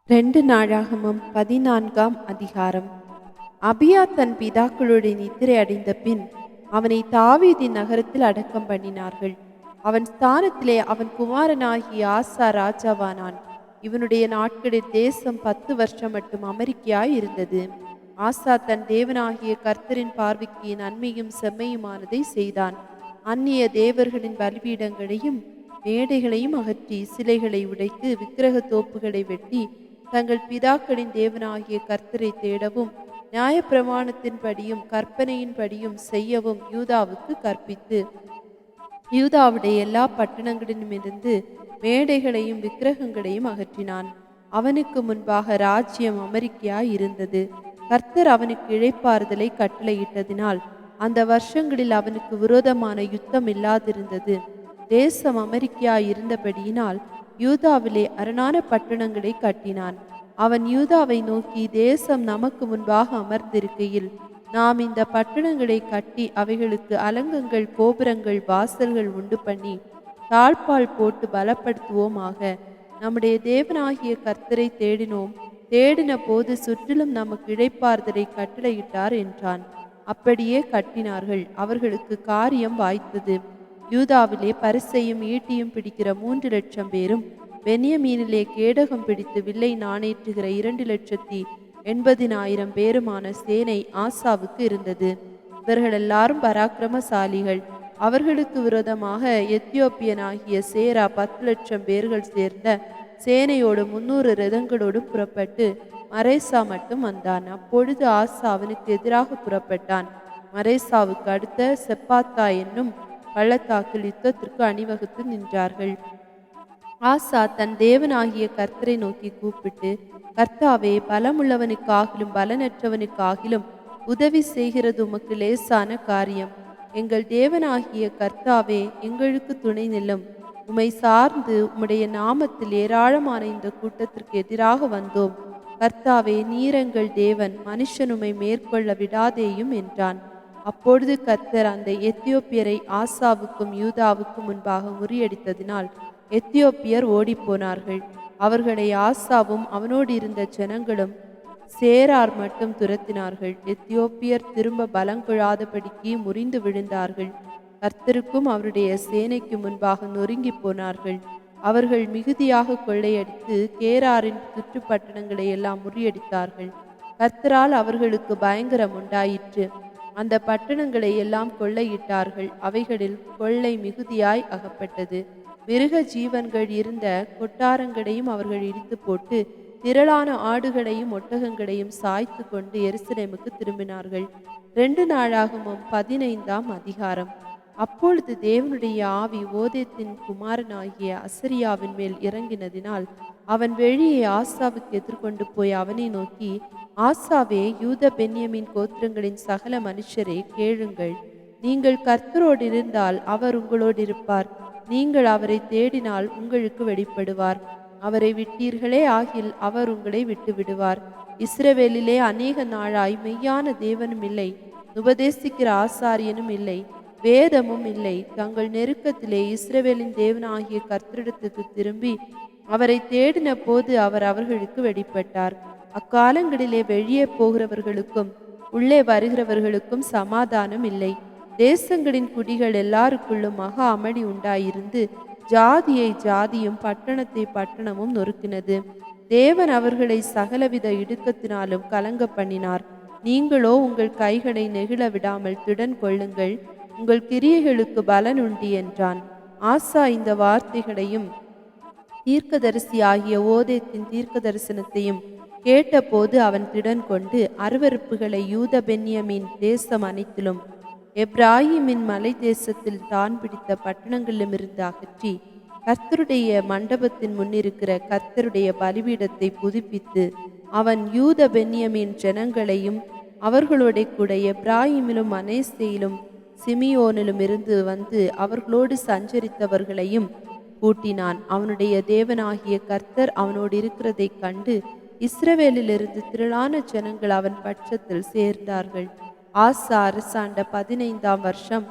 2 நாளாகமம் 14ஆம் அதிகாரம். அபியா தன் பிதாக்களுடைய நித்திரை அடைந்த பின் அவனை தாவீதின் நகரத்தில் அடக்கம் பண்ணினார்கள். அவன் ஸ்தானத்திலே அவன் குமாரனாகிய ஆசா ராஜாவானான். இவனுடைய நாட்களில் தேசம் 10 வருஷம் மட்டும் அமெரிக்கையாய் இருந்தது. ஆசா தன் தேவனாகிய கர்த்தரின் பார்வைக்கு நன்மையும் செம்மையுமானதை செய்தான். அந்நிய தேவர்களின் பலிபீடங்களையும் மேடைகளையும் அகற்றி சிலைகளை உடைத்து விக்கிரக தோப்புகளை வெட்டி தங்கள் பிதாக்களின் தேவனாகிய கர்த்தரை தேடவும் நியாயப்பிரமாணத்தின்படியும் கற்பனையின்படியும் செய்யவும் யூதாவுக்கு கற்பித்து யூதாவுடைய எல்லா பட்டணங்களிலுமிருந்து மேடைகளையும் விக்கிரகங்களையும் அகற்றினான். அவனுக்கு முன்பாக ராஜ்யம் அமெரிக்கையாய் இருந்தது. கர்த்தர் அவனுக்கு இளைப்பாறுதலை கட்டளையிட்டதினால் அந்த வருஷங்களில் அவனுக்கு விரோதமான யுத்தம் இல்லாதிருந்தது. தேசம் அமெரிக்கையாய் இருந்தபடியினால் யூதாவிலே அரணான பட்டணங்களை கட்டினான். அவன் யூதாவை நோக்கி, தேசம் நமக்கு முன்பாக அமர்ந்திருக்கையில் நாம் இந்த பட்டணங்களை கட்டி அவைகளுக்கு அலங்கங்கள், கோபுரங்கள், வாசல்கள் உண்டு பண்ணி தாழ்பால் போட்டு பலப்படுத்துவோமாக. நம்முடைய தேவனாகிய கர்த்தரை தேடினோம். தேடின போது சுற்றிலும் நமக்கு இளைப்பாறுதலை கட்டளையிட்டார் என்றான். அப்படியே கட்டினார்கள். அவர்களுக்கு காரியம் வாய்த்தது. யூதாவிலே பரிசையும் ஈட்டியும் பிடிக்கிற 3,00,000 பேரும், பென்யமீனிலே கேடகம் பிடித்து வில்லை நாணேற்றுகிற 2,80,000 பேருமான சேனை ஆசாவுக்கு இருந்தது. இவர்கள் எல்லாரும் பராக்கிரமசாலிகள். அவர்களுக்கு விரோதமாக எத்தியோப்பியனாகிய சேரா 10,00,000 பேர்கள் சேர்ந்த சேனையோடு 300 ரதங்களோடும் புறப்பட்டு மரேசா மட்டும் வந்தான். அப்பொழுது ஆசா அவனுக்கு எதிராக புறப்பட்டான். மரேசாவுக்கு அடுத்த செப்பாத்தா என்னும் பள்ளத்தாக்கில் யுத்தத்திற்கு அணிவகுத்து நின்றார்கள். ஆசா தன் தேவனாகிய கர்த்தரை நோக்கி கூப்பிட்டு, கர்த்தாவே, பலமுள்ளவனுக்காகிலும் பலனற்றவனுக்காகிலும் உதவி செய்கிறது உமக்கு லேசான காரியம். எங்கள் தேவனாகிய கர்த்தாவே, எங்களுக்கு துணை நில்லும். உம்மை சார்ந்து உம்முடைய நாமத்தில் ஏராளமான இந்த கூட்டத்திற்கு எதிராக வந்தோம். கர்த்தாவே, நீரெங்கள் தேவன், மனுஷன் உம்மை மேற்கொள்ள விடாதேயும் என்றான். அப்பொழுது கர்த்தர் அந்த எத்தியோப்பியரை ஆசாவுக்கும் யூதாவுக்கும் முன்பாக முறியடித்ததினால் எத்தியோப்பியர் ஓடிப்போனார்கள். அவர்களை ஆசாவும் அவனோடு இருந்த ஜனங்களும் சேரார் மட்டும் துரத்தினார்கள். எத்தியோப்பியர் திரும்ப பலங்கொழாதபடிக்கு முறிந்து விழுந்தார்கள். கர்த்தருக்கும் அவருடைய சேனைக்கு முன்பாக நொறுங்கி போனார்கள். அவர்கள் மிகுதியாக கொள்ளையடித்து கேராரின் சுற்றுப்பட்டணங்களை எல்லாம் முறியடித்தார்கள். கர்த்தரால் அவர்களுக்கு பயங்கரம் உண்டாயிற்று. அந்த பட்டணங்களை எல்லாம் கொள்ளையிட்டார்கள். அவைகளில் கொள்ளை மிகுதியாய் அகப்பட்டது. மிருக ஜீவன்கள் இருந்த கொட்டாரங்களையும் அவர்கள் இடித்து போட்டு திரளான ஆடுகளையும் ஒட்டகங்களையும் சாய்த்து கொண்டு எருசலேமுக்கு திரும்பினார்கள். 2 நாளாகமம் 15ஆம் அதிகாரம். அப்பொழுது தேவனுடைய ஆவி ஓதேத்தின் குமாரனாகிய அசரியாவின் மேல் இறங்கினதினால் அவன் வெளியே ஆசாவுக்கு எதிர்கொண்டு போய் அவனை நோக்கி, ஆசாவே, யூத பென்யமீன் கோத்திரங்களின் சகல மனுஷரே, கேளுங்கள். நீங்கள் கர்த்தரோடு இருந்தால் அவர் உங்களோடு இருப்பார். நீங்கள் அவரை தேடினால் உங்களுக்கு வெளிப்படுவார். அவரை விட்டீர்களே ஆகில் அவர் உங்களை விட்டு விடுவார். இஸ்ரவேலிலே அநேக நாளாய் மெய்யான தேவனும் இல்லை, உபதேசிக்கிற ஆசாரியனும் இல்லை, வேதமும் இல்லை. தங்கள் நெருக்கத்திலே இஸ்ரவேலின் தேவனாகிய கர்த்தரிடத்துக்கு திரும்பி அவரை தேடின போது அவர் அவர்களுக்கு வெளிப்பட்டார். அக்காலங்களிலே வெளியே போகிறவர்களுக்கும் உள்ளே வருகிறவர்களுக்கும் சமாதானம் இல்லை. தேசங்களின் குடிகள் எல்லாருக்குள்ளும் மகா அமளி உண்டாயிருந்து ஜாதியை ஜாதியும் பட்டணத்தை பட்டணமும் நொறுக்கினது. தேவன் அவர்களை சகலவித இடுக்கத்தினாலும் கலங்க பண்ணினார். நீங்களோ உங்கள் கைகளை நெகிழ விடாமல் திடன் கொள்ளுங்கள், உங்கள் கிரியைகளுக்கு பலன் உண்டு என்றான். ஆசா இந்த வார்த்தைகளையும் தீர்க்கதரிசி ஆகிய ஓதேத்தின் தீர்க்க தரிசனத்தையும் கேட்டபோது அவன் திடன் கொண்டு அருவருப்புகளை யூத பென்யமீன் தேசம் அனைத்திலும் எப்ராஹிமின் மலை தேசத்தில் தான் பிடித்த பட்டணங்களிலுமிருந்து அகற்றி கர்த்தருடைய மண்டபத்தின் முன்னிருக்கிற கர்த்தருடைய பலிபீடத்தை புதுப்பித்து அவன் யூத பென்யமீன் ஜனங்களையும் அவர்களோட கூட எப்ராஹிமிலும் மனேசேயிலும் சிமியோனிலும் இருந்து வந்து அவர்களோடு சஞ்சரித்தவர்களையும் கூட்டினான். அவனுடைய தேவனாகிய கர்த்தர் அவனோடு இருக்கிறதை கண்டு இஸ்ரவேலிலிருந்து திரளான ஜனங்கள் அவன் பட்சத்தில் சேர்ந்தார்கள். ஆசா அரசாண்ட 15ஆம் வருஷம்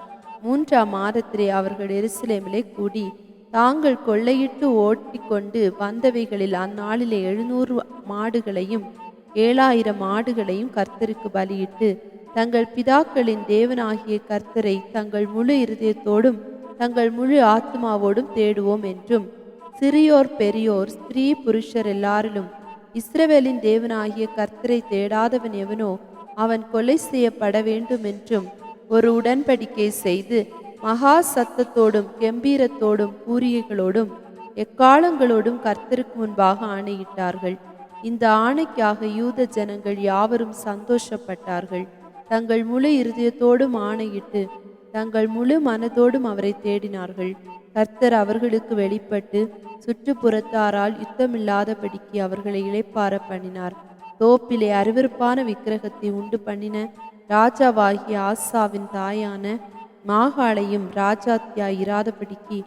3ஆம் மாதத்திலே அவர்கள் எருசலேமிலே கூடி தாங்கள் கொள்ளையிட்டு ஓட்டிக்கொண்டு வந்தவைகளில் அந்நாளிலே 700 மாடுகளையும் 7000 ஆடுகளையும் கர்த்தருக்கு பலியிட்டு தங்கள் பிதாக்களின் தேவனாகிய கர்த்தரை தங்கள் முழு இருதயத்தோடும் தங்கள் முழு ஆத்மாவோடும் தேடுவோம் என்றும், சிறியோர் பெரியோர் ஸ்திரீ புருஷர் எல்லாரிலும் இஸ்ரவேலின் தேவனாகிய கர்த்தரை தேடாதவன் எவனோ அவன் கொலை செய்யப்பட வேண்டும் என்றும் ஒரு உடன்படிக்கை செய்து மகா சத்தத்தோடும் கெம்பீரத்தோடும் பூரிகைகளோடும் எக்காலங்களோடும் கர்த்தருக்கு முன்பாக ஆணையிட்டார்கள். இந்த ஆணைக்காக யூத ஜனங்கள் யாவரும் சந்தோஷப்பட்டார்கள். தங்கள் முழு இருதயத்தோடும் ஆணையிட்டு தங்கள் முழு மனதோடும் அவரை தேடினார்கள். கர்த்தர் அவர்களுக்கு வெளிப்பட்டு சுற்றுப்புறத்தாரால் யுத்தமில்லாதபடிக்கு அவர்களை இளைப்பார பண்ணினார். தோப்பிலே அருவருப்பான விக்கிரகத்தை உண்டு பண்ணின ராஜாவாகிய ஆசாவின் தாயான மாகாளையும் ராஜாத்தியாய் இராதபடிக்கு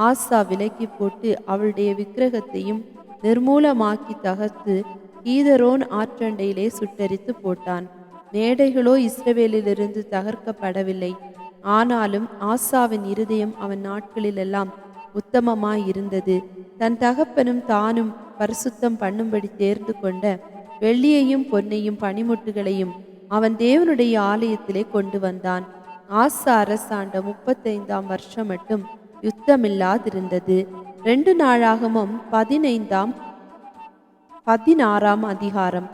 ஆசா விலக்கி போட்டு அவளுடைய விக்கிரகத்தையும் நிர்மூலமாக்கி தகர்த்து கீதரோன் ஆற்றண்டையிலே சுட்டரித்து போட்டான். மேடைகளோ இஸ்ரவேலிலிருந்து தகர்க்கப்படவில்லை. ஆனாலும் ஆசாவின் இருதயம் அவன் நாட்களிலெல்லாம் உத்தமமாயிருந்தது. தன் தகப்பனும் தானும் பரிசுத்தம் பண்ணும்படி தேர்ந்து கொண்ட வெள்ளியையும் பொன்னையும் பனிமுட்டுகளையும் அவன் தேவனுடைய ஆலயத்திலே கொண்டு வந்தான். ஆசா அரசாண்ட 35ஆம் வருஷம் மட்டும் யுத்தமில்லாதிருந்தது. 2 நாளாகமும் 16ஆம் அதிகாரம்.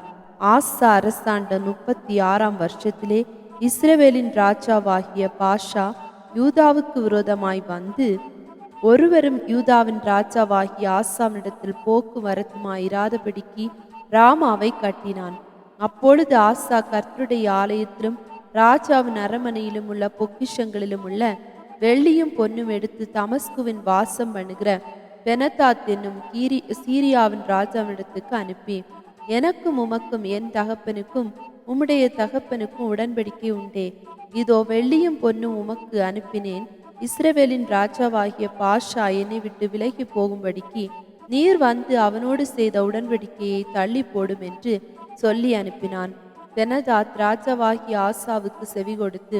ஆசா அரசாண்ட 36ஆம் வருஷத்திலே இஸ்ரவேலின் ராஜாவாகிய பாஷா யூதாவுக்கு விரோதமாய் வந்து ஒருவரும் யூதாவின் ராஜாவாகிய ஆசாவினிடத்தில் போக்குவரத்துமாயிராதபடிக்கு ராமாவை கட்டினான். அப்பொழுது ஆசா கர்த்தருடைய ஆலயத்திலும் ராஜாவின் அரமனையிலும் உள்ள பொக்கிஷங்களிலும் உள்ள வெள்ளியும் பொன்னும் எடுத்து தமஸ்குவின் வாசம் பண்ணுகிற பெனதாத் என்னும் சீரியாவின் ராஜாவினிடத்துக்கு அனுப்பி, எனக்கும் உமக்கும் என் தகப்பனுக்கும் உம்முடைய தகப்பனுக்கும் உடன்படிக்கை உண்டே. இதோ வெள்ளியும் பொன்னும் உமக்கு அனுப்பினேன். இஸ்ரவேலின் ராஜாவாகிய பாஷா என்னை விட்டு விலகி போகும்படிக்கு நீர் வந்து அவனோடு செய்த உடன்படிக்கையை தள்ளி போடும் என்று சொல்லி அனுப்பினான். பெனதாத் ராஜாவாகிய ஆசாவுக்கு செவி கொடுத்து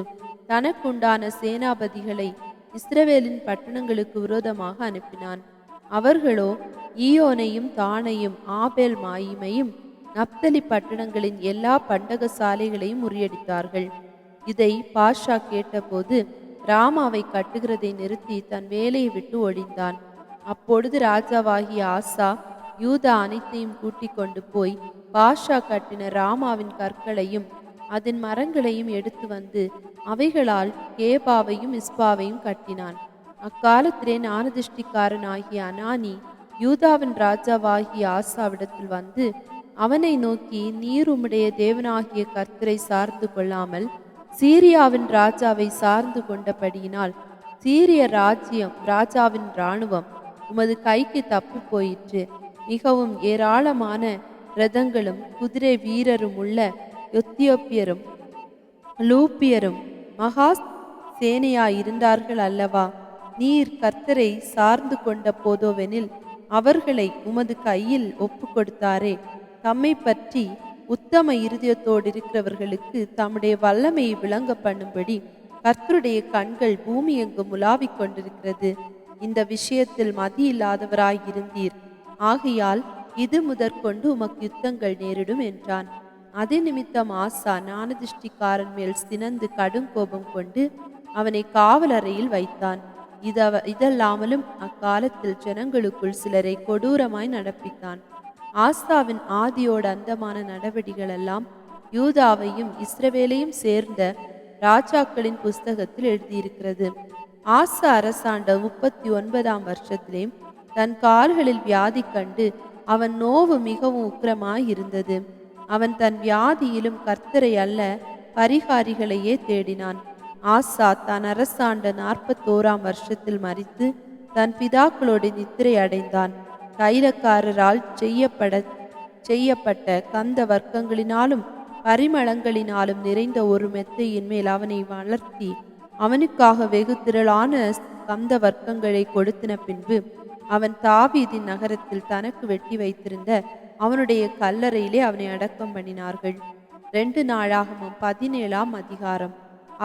தனக்குண்டான சேனாபதிகளை இஸ்ரவேலின் பட்டணங்களுக்கு விரோதமாக அனுப்பினான். அவர்களோ ஈயோனையும் தானையும் ஆபேல் மாயிமையும் நப்தலி பட்டணங்களின் எல்லா பண்டக சாலைகளையும் முறியடித்தார்கள். இதை பாஷா கேட்டபோது ராமாவை கட்டுகிறதை நிறுத்தி தன் வேலையை விட்டு ஒழிந்தான். அப்பொழுது ராஜாவாகிய ஆசா யூதா அனைத்தையும் கூட்டிக் கொண்டு போய் பாஷா கட்டின ராமாவின் கற்களையும் அதன் மரங்களையும் எடுத்து வந்து அவைகளால் கேபாவையும் இஸ்பாவையும் கட்டினான். அக்காலத்திலே ஞானதிஷ்டிக்காரன் ஆகிய அனானி யூதாவின் ராஜாவாகிய ஆசாவிடத்தில் வந்து அவனை நோக்கி, நீர் உம்முடைய தேவனாகிய கர்த்தரை சார்ந்து கொள்ளாமல் சீரியாவின் ராஜாவை சார்ந்து கொண்டபடியினால் சீரிய ராஜாவின் இராணுவம் உமது கைக்கு தப்பி போயிற்று. மிகவும் ஏராளமான இரதங்களும் குதிரை வீரரும் உள்ள எத்தியோப்பியரும் லூப்பியரும் மகா சேனையாயிருந்தார்கள் அல்லவா? நீர் கர்த்தரை சார்ந்து கொண்ட போதோவெனில் அவர்களை உமது கையில் ஒப்பு கொடுத்தாரே. தம்மை பற்றி உத்தம இருதயத்தோடு இருக்கிறவர்களுக்கு தம்முடைய வல்லமையை விளங்க பண்ணும்படி கர்த்தருடைய கண்கள் பூமி எங்கும் உலாவிக் கொண்டிருக்கிறது. இந்த விஷயத்தில் மதி இல்லாதவராயிருந்தீர். ஆகையால் இது முதற்கொண்டு உமக்கு யுத்தங்கள் நேரிடும் என்றான். அதே நிமித்தம் ஆசா ஞானதிஷ்டிக்காரன் மேல் சினந்து கடும் கோபம் கொண்டு அவனை காவலறையில் வைத்தான். இதல்லாமலும் அக்காலத்தில் ஜனங்களுக்குள் சிலரை கொடூரமாய் நடப்பித்தான். ஆசாவின் ஆதியோடு அந்தமான நடவடிக்கைகள் எல்லாம் யூதாவையும் இஸ்ரவேலையும் சேர்ந்த ராஜாக்களின் புஸ்தகத்தில் எழுதியிருக்கிறது. ஆசா அரசாண்ட 39ஆம் வருஷத்திலே தன் கால்களில் வியாதி கண்டு அவன் நோவு மிகவும் உக்கிரமாயிருந்தது. அவன் தன் வியாதியிலும் கர்த்தரை அல்ல பரிகாரிகளையே தேடினான். ஆசா தான் அரசாண்ட 41ஆம் வருஷத்தில் மரித்து தன் பிதாக்களோடு நித்திரை அடைந்தான். தைலக்காரரால் செய்யப்பட்ட கந்த வர்க்கங்களினாலும் பரிமளங்களினாலும் நிறைந்த ஒரு மெத்தையின் மேல் அவனை வளர்த்தி அவனுக்காக வெகு திரளான கந்த வர்க்கங்களை கொடுத்தின பின்பு அவன் தாவீதின் நகரத்தில் தனக்கு வெட்டி வைத்திருந்த அவனுடைய கல்லறையிலே அவனை அடக்கம் பண்ணினார்கள். 2 நாளாகமும் 17ஆம் அதிகாரம்.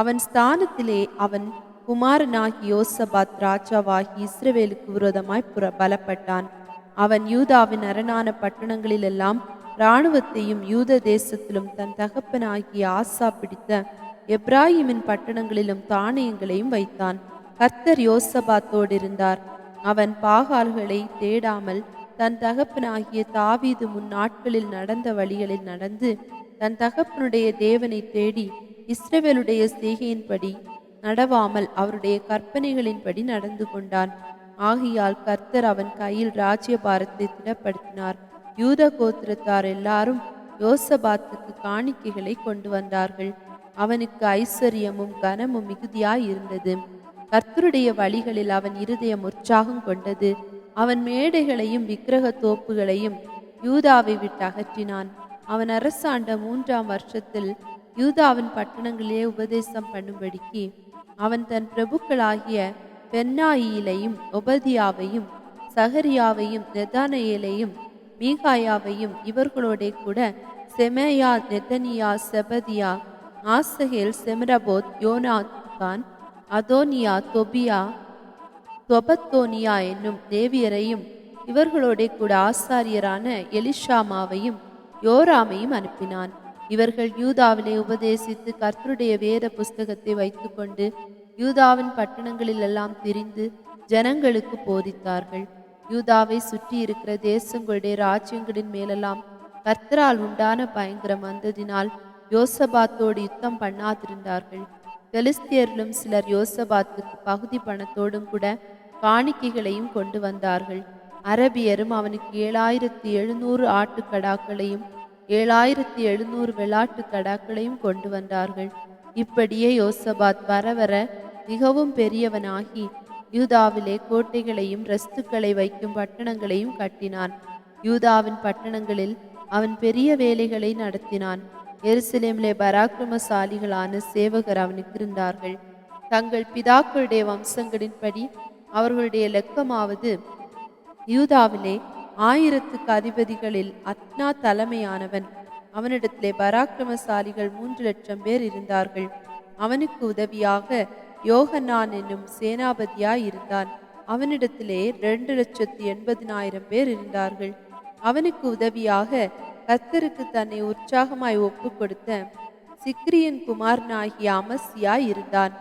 அவன் ஸ்தானத்திலே அவன் குமாரனாகி யோசபாத் ராஜாவாகி இஸ்ரவேலுக்கு விரோதமாய் பலப்பட்டான். அவன் யூதாவின் அரணான பட்டணங்களிலெல்லாம் இராணுவத்தையும் யூத தேசத்திலும் தன் தகப்பனாகிய ஆசா பிடித்த எப்ராஹிமின் பட்டணங்களிலும் தானியங்களையும் வைத்தான். கர்த்தர் யோசபாத்தோடு இருந்தார். அவன் பாகால்களை தேடாமல் தன் தகப்பனாகிய தாவீது முன்னாட்களில் நடந்த வழிகளில் நடந்து தன் தகப்பனுடைய தேவனை தேடி இஸ்ரவேலுடைய செய்கையின்படி நடவாமல் அவருடைய கற்பனைகளின்படி நடந்து கொண்டான். ஆகையால் கர்த்தர் அவன் கையில் ராஜ்யபாரத்தை திடப்படுத்தினார். யூத கோத்திரத்தார் எல்லாரும் யோசபாத்துக்கு காணிக்கைகளை கொண்டு வந்தார்கள். அவனுக்கு ஐஸ்வர்யமும் கனமும் மிகுதியாய் இருந்தது. கர்த்தருடைய வழிகளில் அவன் இருதயம் உற்சாகம் கொண்டது. அவன் மேடைகளையும் விக்கிரக தோப்புகளையும் யூதாவை விட்டு அகற்றினான். அவன் அரசாண்ட 3ஆம் வருஷத்தில் யூதாவின் பட்டணங்களிலே உபதேசம் பண்ணும்படிக்கு அவன் தன் பிரபுக்களாகிய பென்னாயிலையும் ஒபதியாவையும் சகரியாவையும் நெதானேலையும் மீகாயாவையும் இவர்களோட கூட செமேயா நெதனியா செபதியா ஆசகேல் செமரபோத் யோனாத்தான் அதோனியா தொபியா தொபத்தோனியா என்னும் தேவியரையும் இவர்களோட கூட ஆசாரியரான எலிஷாமாவையும் யோராமையும் அனுப்பினான். இவர்கள் யூதாவிலே உபதேசித்து கர்த்தருடைய வேத புஸ்தகத்தை வைத்துக்கொண்டு யூதாவின் பட்டணங்களிலெல்லாம் திரிந்து ஜனங்களுக்கு போதித்தார்கள். யூதாவை சுற்றி இருக்கிற தேசங்களுடைய ராஜ்யங்களின் மேலெல்லாம் கர்த்தரால் உண்டான பயங்கரம் வந்ததினால் யோசபாத்தோடு யுத்தம் பண்ணாதிருந்தார்கள். பெலிஸ்தியரிலும் சிலர் யோசபாத்துக்கு பகுதி பணத்தோடும் கூட காணிக்கைகளையும் கொண்டு வந்தார்கள். அரபியரும் அவனுக்கு 7700 ஆட்டுக்கடாக்களையும் 7700 வெள்ளாட்டு கடாக்களையும் கொண்டு வந்தார்கள். இப்படியே யோசபாத் வர வர மிகவும் பெரியவனாகி யூதாவிலே கோட்டைகளையும் ரஸ்துக்களை வைக்கும் பட்டணங்களையும் கட்டினான். யூதாவின் பட்டணங்களில் அவன் பெரிய வேலைகளை நடத்தினான். எருசலேமிலே பராக்கிரமசாலிகளான சேவகர் அவனுக்கு இருந்தார்கள். தங்கள் பிதாக்களுடைய வம்சங்களின்படி அவர்களுடைய லெக்கமாவது யூதாவிலே 1000க்கு அதிபதிகளில் அத்னா தலைமையானவன். அவனிடத்திலே பராக்கிரமசாலிகள் 3 லட்சம் பேர் இருந்தார்கள். அவனுக்கு உதவியாக யோகன்னான் என்னும் சேனாபதியாய் இருந்தான். அவனிடத்திலே 2,80,000 பேர் இருந்தார்கள். அவனுக்கு உதவியாக கர்த்தருக்கு தன்னை உற்சாகமாய் ஒப்பு கொடுத்த சிக்ரியன் குமாரனாகிய அமசியா இருந்தான்.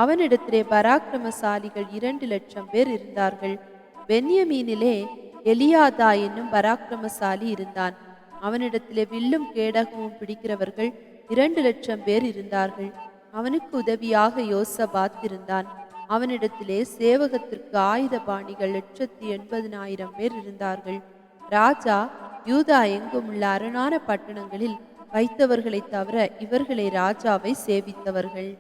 அவனிடத்திலே பராக்கிரமசாலிகள் 2 லட்சம் பேர் இருந்தார்கள். பென்யமீனிலே எலியாதா என்னும் பராக்கிரமசாலி இருந்தான். அவனிடத்திலே வில்லும் கேடகமும் பிடிக்கிறவர்கள் 2 லட்சம் பேர் இருந்தார்கள். அவனுக்கு உதவியாக யோசபாத் இருந்தான். அவனிடத்திலே சேவகத்திற்கு ஆயுத பாணிகள் 1,80,000 பேர் இருந்தார்கள். ராஜா யூதா எங்கும் உள்ள அரணான பட்டணங்களில் வைத்தவர்களை தவிர இவர்களை ராஜாவை சேவித்தவர்கள்.